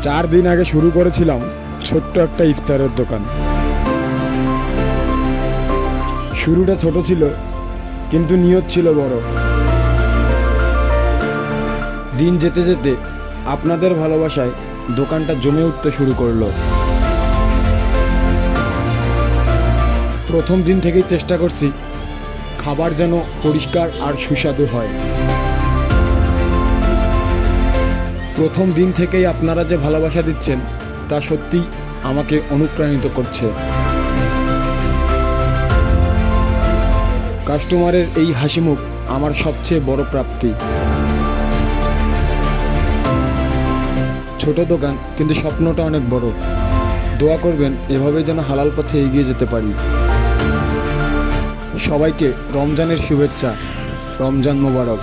4 দিন আগে শুরু করেছিলাম ছোট্ট একটা ইফতারের দোকান। শুরুটা ছোট ছিল, কিন্তু নিয়ত ছিল বড়। দিন যেতে যেতে আপনাদের ভালোবাসায় দোকানটা জমে উঠতে শুরু করলো। প্রথম দিন থেকেই চেষ্টা করছি খাবার যেন পরিষ্কার আর সুস্বাদু হয়। প্রথম দিন থেকেই আপনারা যে ভালোবাসা দিচ্ছেন তা সত্যি আমাকে অনুপ্রাণিত করছে। কাস্টমারের এই হাসিমুখ আমার সবচেয়ে বড় প্রাপ্তি। ছোট দোকান, কিন্তু স্বপ্নটা অনেক বড়। দোয়া করবেন এভাবে যেন হালাল পথে এগিয়ে যেতে পারি। সবাইকে রমজানের শুভেচ্ছা। রমজান মোবারক।